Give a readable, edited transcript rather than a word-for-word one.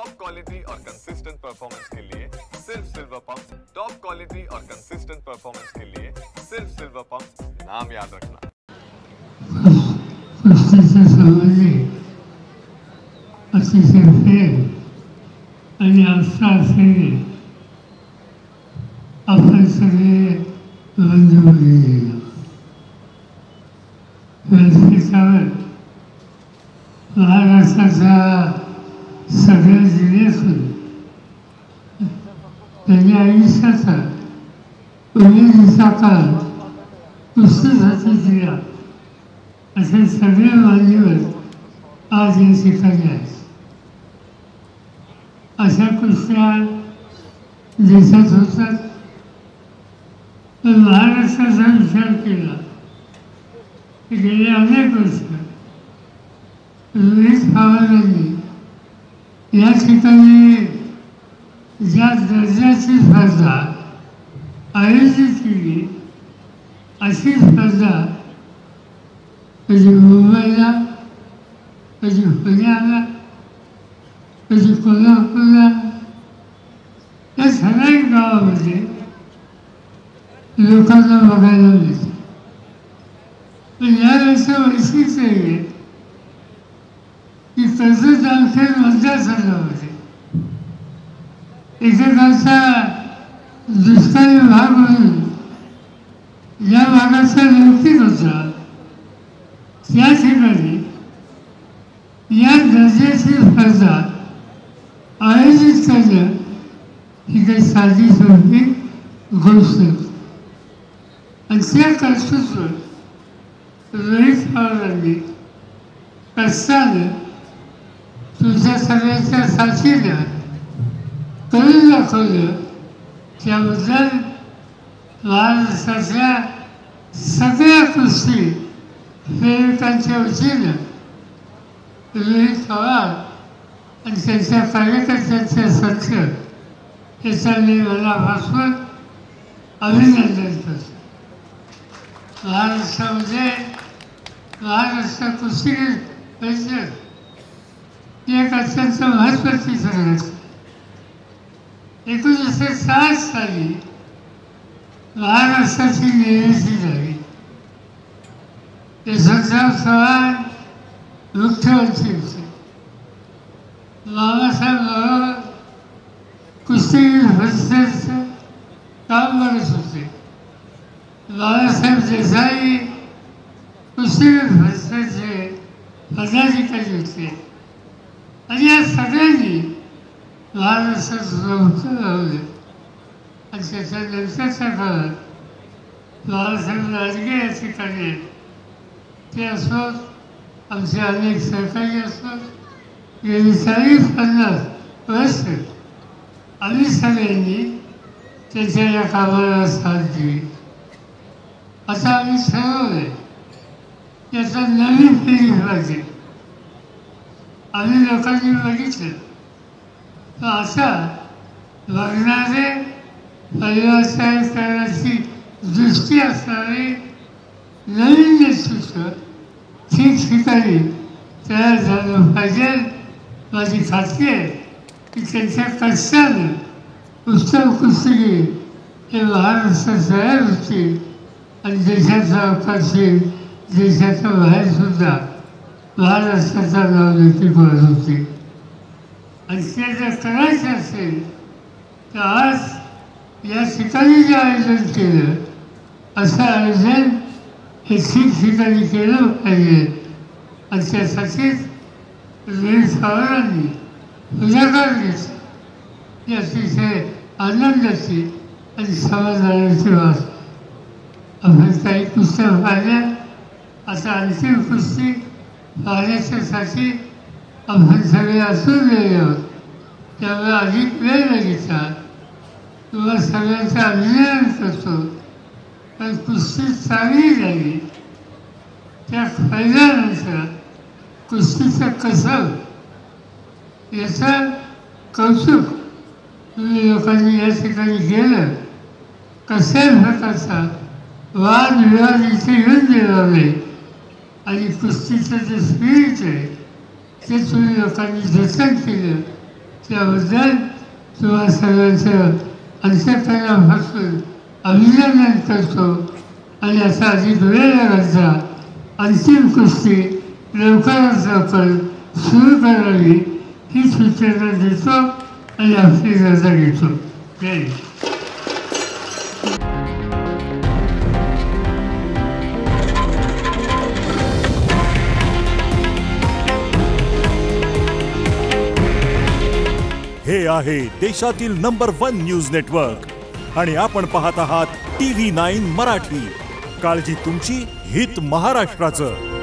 Top quality और consistent performance के लिए सिर्फ सिल्वर पंप। टॉप क्वालिटी और कंसिस्टेंट परफॉर्मेंस के लिए सिर्फ सिल्वर पंप, नाम याद रखना। कुश्ती से समझे अतिशय फेर आणि अशाचे आपण सगळे बंधू गेलेलो व्यासपीठावर महाराष्ट्राच्या सगळ्या जिल्ह्यातून त्यांच्या आयुष्याचा उमेदीचा काळ कुस्तीसाठी दिला असे सगळे मान्यवर आज या ठिकाणी आहेत. अशा कुस्त्या देशात होतात. पण महाराष्ट्राचा विचार केला की गेले अनेक वर्ष रोहित पवारांनी या ठिकाणी ज्या दर्जाची स्पर्धा आयोजित केली अशी स्पर्धा कधी मुंबईला, कधी पुण्याला, कधी कोल्हापूरला, या सगळ्या गावामध्ये लोकांना बघायला मिळते. पण यावेळेचं वैशिष्ट्य आहे की कर्जत जामखेड मतदारसंघामध्ये एकेकाचा दुष्काळी भाग म्हणून या भागाचा लौकिक होता, त्या ठिकाणी या दर्जाची स्पर्धा आयोजित करणं ही काही साधी सोपी गोष्ट नाही. आणि त्या कर्तृत्व रोहित पवारांनी कष्टानं तुमच्या सगळ्यांच्या साथीनं करून दाखवलं. त्याबद्दल महाराष्ट्राच्या सगळ्या कुस्ती प्रेमिकांच्या वतीनं रोहित पवार आणि त्यांच्या कार्यकर्त्यांच्या संघ याचा मी मनापासून अभिनंदन करतो. महाराष्ट्रामध्ये महाराष्ट्र कुस्ती परिषद ही एक अत्यंत महत्त्वाची संघटना. 1960 साली महाराष्ट्राची निर्मिती झाली. यशवंतराव चव्हाण मुख्यमंत्री होते. बाबासाहेब बरोबर कुस्तीगीर परिषदेचं काम करत होते. बाबासाहेब देसाई कुस्तीगीर परिषदेचे पदाधिकारी होते. आणि या सगळ्यांनी महाराष्ट्राचं उत्तर लावलं. आणि त्याच्यानंतरच्या काळात बाबासाहेब राजगे या ठिकाणी ते असोत, आमचे अनेक सहकारी असोत, गेली 40-50 वर्ष आम्ही सगळ्यांनी त्याच्या या कामाला साथ दिली. आता आम्ही ठरवलं आहे की आता नवीन पिढी पाहिजे. आम्ही लोकांनी बघितलं तर अशा बघणारे परिवार करण्याची दृष्टी असणारे नवीन नेतृत्व ठिकठिकाणी तयार झालं पाहिजे. माझी खात्री आहे की त्यांच्या कष्टानं उत्तम कुस्तीगीर हे महाराष्ट्रात तयार होतील आणि देशाचा अवकाशी देशाच्या बाहेरसुद्धा महाराष्ट्राचा नावलौकिक होती. आणि ते जर करायचं असेल तर आज या ठिकाणी जे आयोजन केलं असं आयोजन हे ठिकठिकाणी केलं पाहिजे. आणि त्यासाठीच रोहित पवारांनी पुढाकार घेतला. ही अतिशय आनंदाची आणि समाधानाची बाब. आपण काही कुस्त्या पाहिल्या. आता अंतिम कुस्ती पाहण्याच्यासाठी आपण सगळे असून गेले आहोत. त्यामुळे अधिक वेळ घेतला. तुम्हाला सगळ्यांचं अभिनंदन करतो. पण कुस्ती चांगली झाली. त्या फायद्यानंतर कुस्तीचं कसं याचं कौतुक तुम्ही लोकांनी या ठिकाणी केलं. कसल्याही प्रकारचा वादविवाद इथे येऊन देणार नाही. आणि कुस्तीचं जे स्पिरिट आहे ते तुम्ही लोकांनी जतन केलं त्याबद्दल तुम्हा सर्वांचं अंतःकरणापासून अभिनंदन करतो आणि असा अधिक वेळ लागता अंतिम कुस्ती लवकरात लवकर सुरू करावी ही सूचना देतो आणि आपली रजा घेतो. जय हिंद. हे आहे देशातील नंबर 1 न्यूज नेटवर्क आणि आपण पाहत आहात TV9 मराठी. काळजी तुमची, हित महाराष्ट्राचं.